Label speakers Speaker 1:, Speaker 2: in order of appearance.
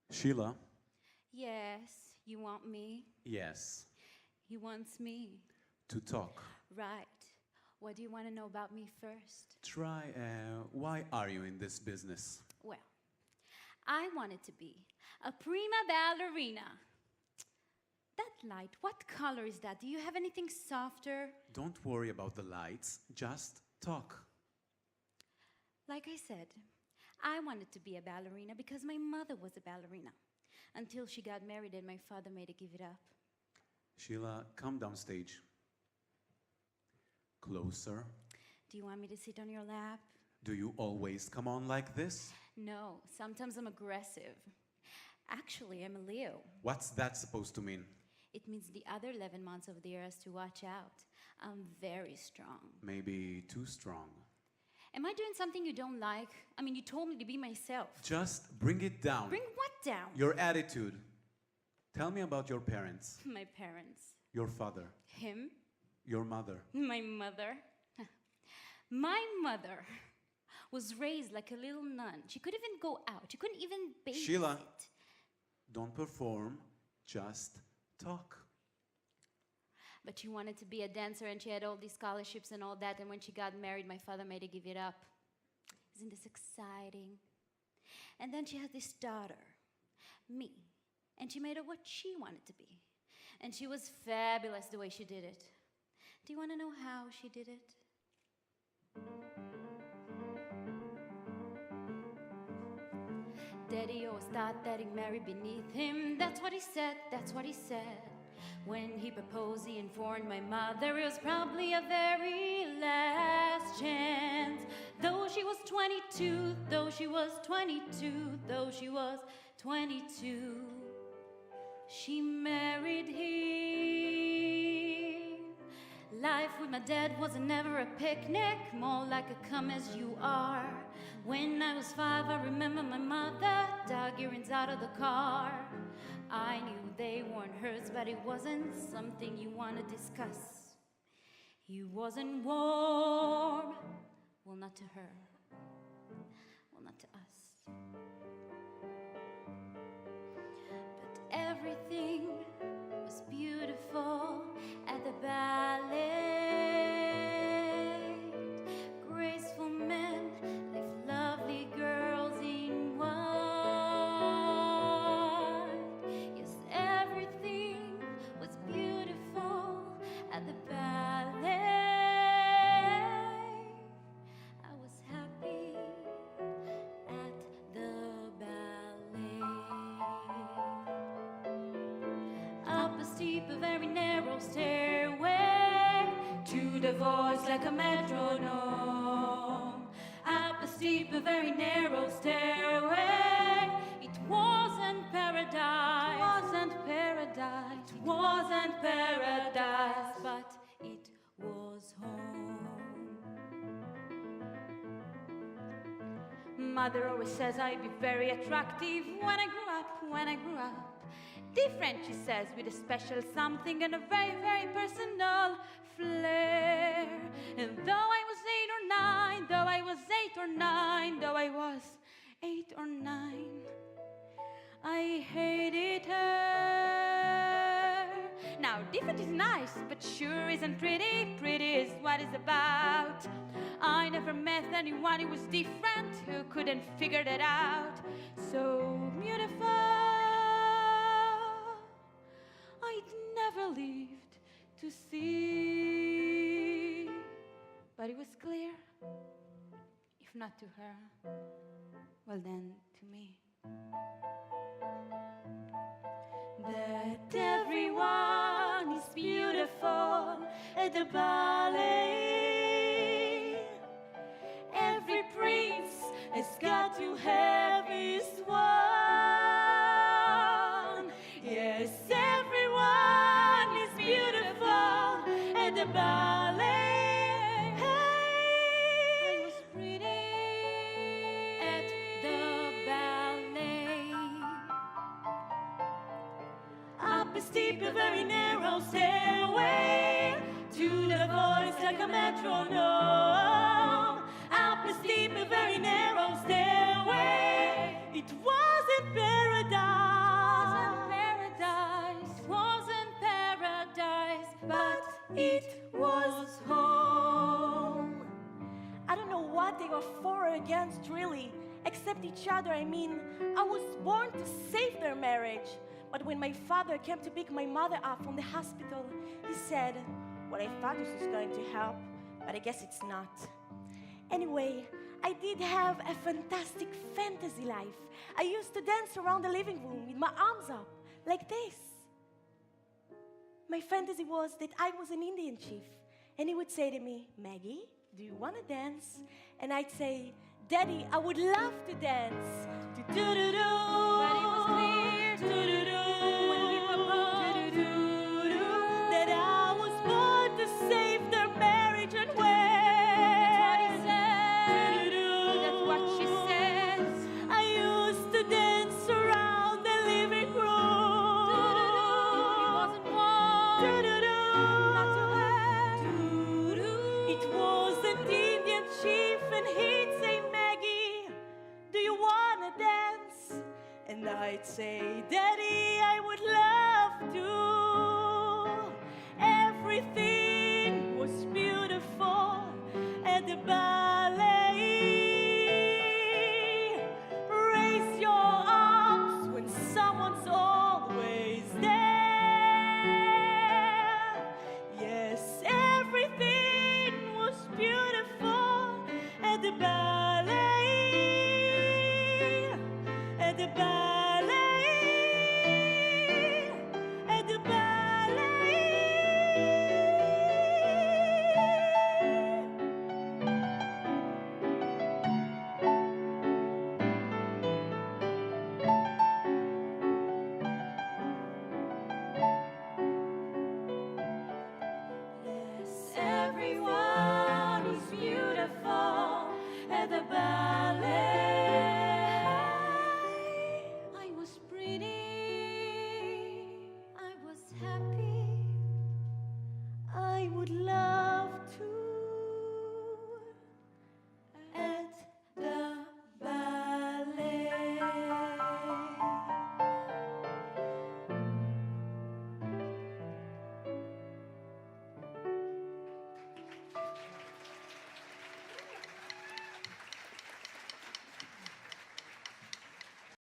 Speaker 1: Sheila?
Speaker 2: Yes, you want me?
Speaker 1: Yes.
Speaker 2: He wants me.
Speaker 1: To talk.
Speaker 2: Right. What do you want to know about me first?
Speaker 1: Why are you in this business?
Speaker 2: Well, I wanted to be a prima ballerina. That light, what color is that? Do you have anything softer?
Speaker 1: Don't worry about the lights, just talk.
Speaker 2: Like I said, I wanted to be a ballerina because my mother was a ballerina. Until she got married and my father made her give it up.
Speaker 1: Sheila, come downstage. Closer.
Speaker 2: Do you want me to sit on your lap?
Speaker 1: Do you always come on like this?
Speaker 2: No, sometimes I'm aggressive. Actually, I'm a Leo.
Speaker 1: What's that supposed to mean?
Speaker 2: It means the other 11 months of the year has to watch out. I'm very strong.
Speaker 1: Maybe too strong.
Speaker 2: Am I doing something you don't like? I mean, you told me to be myself.
Speaker 1: Just bring it down.
Speaker 2: Bring what down?
Speaker 1: Your attitude. Tell me about your parents.
Speaker 2: My parents.
Speaker 1: Your father.
Speaker 2: Him.
Speaker 1: Your mother.
Speaker 2: My mother. My mother was raised like a little nun. She couldn't even go out. She couldn't even babysit.
Speaker 1: Sheila, don't perform, just talk.
Speaker 2: But she wanted to be a dancer and she had all these scholarships and all that, and when she got married, my father made her give it up. Isn't this exciting? And then she had this daughter, me, and she made her what she wanted to be. And she was fabulous the way she did it. Do you want to know how she did it? Daddy always thought that he married beneath him. That's what he said, that's what he said. When he proposed, he informed my mother it was probably a very last chance. Though she was 22, though she was 22, though she was 22, she married him. Life with my dad wasn't never a picnic, more like a come as you are. When I was 5, I remember my mother dug earrings out of the car. I knew they weren't hers, but it wasn't something you want to discuss. He wasn't warm, well, not to her, well, not to us. But everything was beautiful at the ballet. Graceful men lift lovely girls in white. Yes, everything was beautiful at the ballet. I was happy at the ballet. Up a steep, a very narrow stairway to the voice like a metronome. Up a steep, a very narrow stairway. It wasn't paradise. It wasn't paradise. It wasn't paradise, but it was home. Mother always says I'd be very attractive when I grew up, when I grew up. Different, she says, with a special something and a very, very personal flair. And though I was 8 or 9, though I was 8 or 9, though I was 8 or 9, I hated her. Now, different is nice, but sure isn't pretty. Pretty is what it's about. I never met anyone who was different, who couldn't figure that out. So beautiful, I'd never lived to see. But it was clear, if not to her, well then to me, that everyone is beautiful at the ballet. Every prince has got to have his one. Yes, everyone is beautiful at the ballet. Hey, I was pretty at the ballet. Up a steep, a very narrow stairway to the voice like a metronome. Up a steep, a very narrow stairway. It wasn't paradise.
Speaker 3: accept each other. I mean, I was born to save their marriage. But when my father came to pick my mother up from the hospital, he said, well, I thought this was going to help, but I guess it's not. Anyway, I did have a fantastic fantasy life. I used to dance around the living room with my arms up, like this. My fantasy was that I was an Indian chief, and he would say to me, Maggie, do you want to dance? And I'd say, Daddy, I would love to dance. Do-do-do-do.
Speaker 2: But it was clear
Speaker 3: Do-do-do.
Speaker 2: when we proposed
Speaker 3: Do-do-do. That I was born to save their marriage and when
Speaker 2: that's what he says.
Speaker 3: I used to dance around the living room.
Speaker 2: He wasn't one
Speaker 3: Do-do-do.
Speaker 2: not to her.
Speaker 3: It was an Indian chief and he'd say, Maggie, do you wanna dance? And I'd say, Daddy, I would love to. Everything was beautiful at the ballet. Raise your arms when someone's always there. Yes, everything was beautiful at the ballet. At the ballet. At the ballet. Yes, everyone is beautiful at the ballet.
Speaker 2: I was pretty, I was happy.
Speaker 3: I would love to.